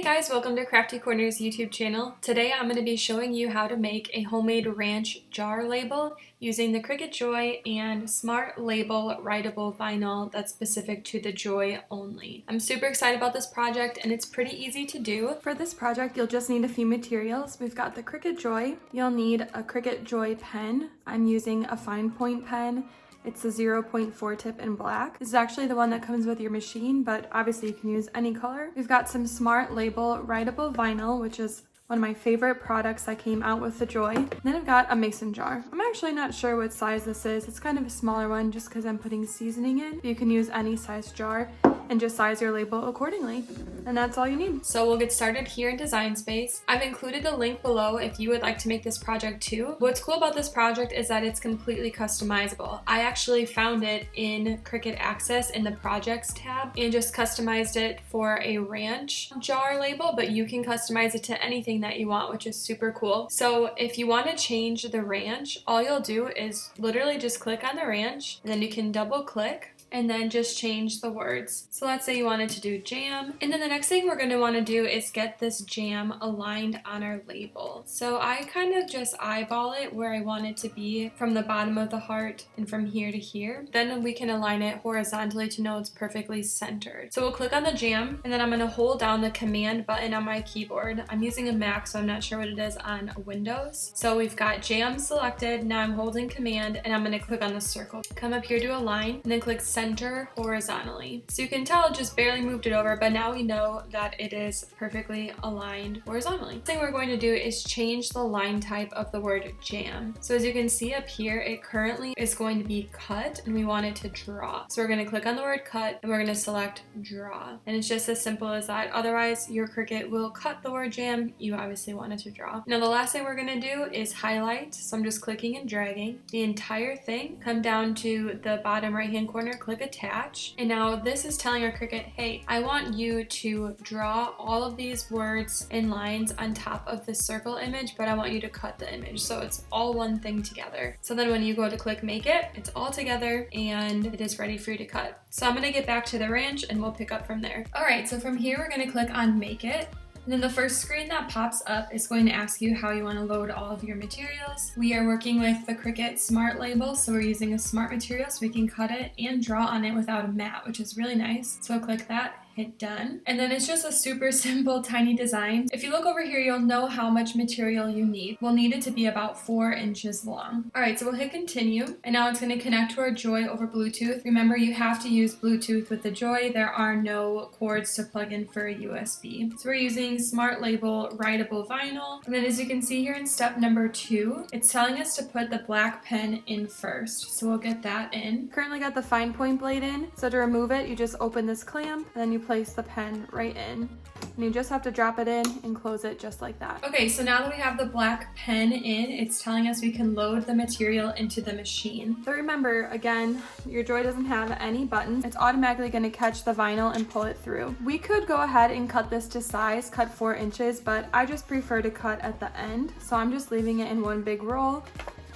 Hey guys, welcome to Crafty Corner's YouTube channel. Today I'm going to be showing you how to make a homemade ranch jar label using the Cricut Joy and Smart Label Writable vinyl that's specific to the Joy only. I'm super excited about this project and it's pretty easy to do. For this project you'll just need a few materials. We've got the Cricut Joy. You'll need a Cricut Joy pen. I'm using a fine point pen. It's the 0.4 tip in black. This is actually the one that comes with your machine, but obviously you can use any color. We've got some Smart Label Writable vinyl, which is one of my favorite products that came out with the Joy. And then I've got a mason jar. I'm actually not sure what size this is. It's kind of a smaller one just because I'm putting seasoning in. You can use any size jar and just size your label accordingly. And that's all you need. So we'll get started here in Design Space. I've included a link below if you would like to make this project too. What's cool about this project is that it's completely customizable. I actually found it in Cricut Access in the Projects tab and just customized it for a ranch jar label, but you can customize it to anything that you want, which is super cool. So if you want to change the ranch, all you'll do is literally just click on the ranch and then you can double click and then just change the words. So let's say you wanted to do jam. And then the next thing we're going to want to do is get this jam aligned on our label. So I kind of just eyeball it where I want it to be from the bottom of the heart and from here to here. Then we can align it horizontally to know it's perfectly centered. So we'll click on the jam and then I'm going to hold down the command button on my keyboard. I'm using a Mac, so I'm not sure what it is on Windows. So we've got jam selected. Now I'm holding command and I'm going to click on the circle. Come up here to align and then click center horizontally. So you can tell it just barely moved it over, but now we know that it is perfectly aligned horizontally. The thing we're going to do is change the line type of the word jam. So as you can see up here, it currently is going to be cut and we want it to draw. So we're going to click on the word cut and we're going to select draw. And it's just as simple as that. Otherwise, your Cricut will cut the word jam. You obviously want it to draw. Now the last thing we're going to do is highlight. So I'm just clicking and dragging the entire thing. Come down to the bottom right hand corner, click attach. And now this is telling our Cricut, hey, I want you to draw all of these words and lines on top of the circle image, but I want you to cut the image. So it's all one thing together. So then when you go to click make it, it's all together and it is ready for you to cut. So I'm going to get back to the ranch and we'll pick up from there. All right, so from here, we're going to click on make it. And then the first screen that pops up is going to ask you how you want to load all of your materials. We are working with the Cricut Smart Label, so we're using a smart material so we can cut it and draw on it without a mat, which is really nice. So I'll click that, hit done. And then it's just a super simple, tiny design. If you look over here, you'll know how much material you need. We'll need it to be about 4 inches long. All right, so we'll hit continue. And now it's going to connect to our Joy over Bluetooth. Remember, you have to use Bluetooth with the Joy. There are no cords to plug in for a USB. So we're using Smart Label Writable vinyl. And then as you can see here in step number 2, it's telling us to put the black pen in first. So we'll get that in. Currently got the fine point blade in. So to remove it, you just open this clamp and then you place the pen right in. And you just have to drop it in and close it just like that. Okay, so now that we have the black pen in, it's telling us we can load the material into the machine. So remember, again, your Joy doesn't have any buttons. It's automatically going to catch the vinyl and pull it through. We could go ahead and cut this to size, cut 4 inches, but I just prefer to cut at the end. So I'm just leaving it in one big roll.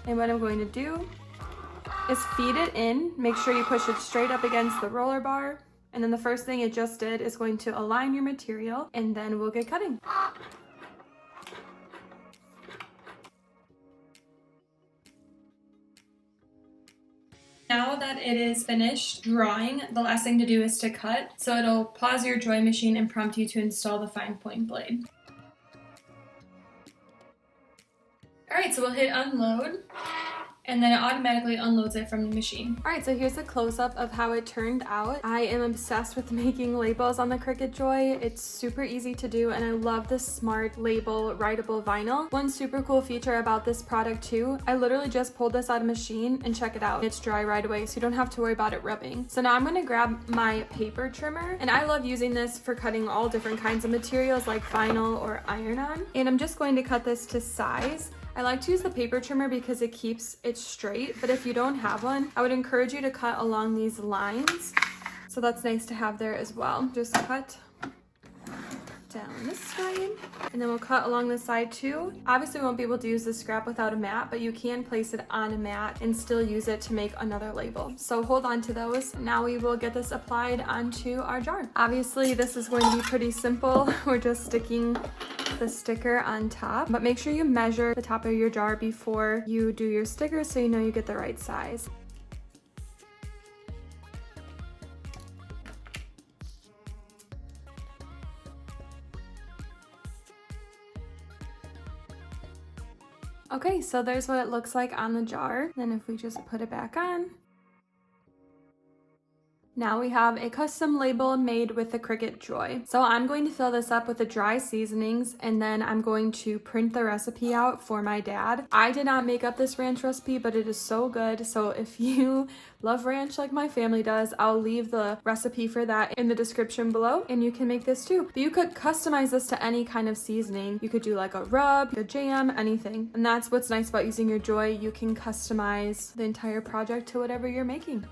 And what I'm going to do is feed it in. Make sure you push it straight up against the roller bar. And then the first thing it just did is going to align your material, and then we'll get cutting. Now that it is finished drawing, the last thing to do is to cut. So it'll pause your Joy machine and prompt you to install the fine point blade. All right, so we'll hit unload. And then it automatically unloads it from the machine. All right, so here's a close-up of how it turned out. I am obsessed with making labels on the Cricut Joy. It's super easy to do, and I love the Smart Label Writable vinyl. One super cool feature about this product too, I literally just pulled this out of machine and check it out. It's dry right away, so you don't have to worry about it rubbing. So now I'm gonna grab my paper trimmer, and I love using this for cutting all different kinds of materials like vinyl or iron-on. And I'm just going to cut this to size. I like to use the paper trimmer because it keeps it straight, but if you don't have one, I would encourage you to cut along these lines. So that's nice to have there as well. Just cut down this side, and then we'll cut along the side too. Obviously we won't be able to use this scrap without a mat, but you can place it on a mat and still use it to make another label. So hold on to those. Now we will get this applied onto our jar. Obviously this is going to be pretty simple. We're just sticking the sticker on top, but make sure you measure the top of your jar before you do your sticker so you know you get the right size. Okay, so there's what it looks like on the jar. Then if we just put it back on, now we have a custom label made with the Cricut Joy. So I'm going to fill this up with the dry seasonings, and then I'm going to print the recipe out for my dad. I did not make up this ranch recipe, but it is so good. So if you love ranch like my family does, I'll leave the recipe for that in the description below, and you can make this too. But you could customize this to any kind of seasoning. You could do like a rub, a jam, anything. And that's what's nice about using your Joy. You can customize the entire project to whatever you're making.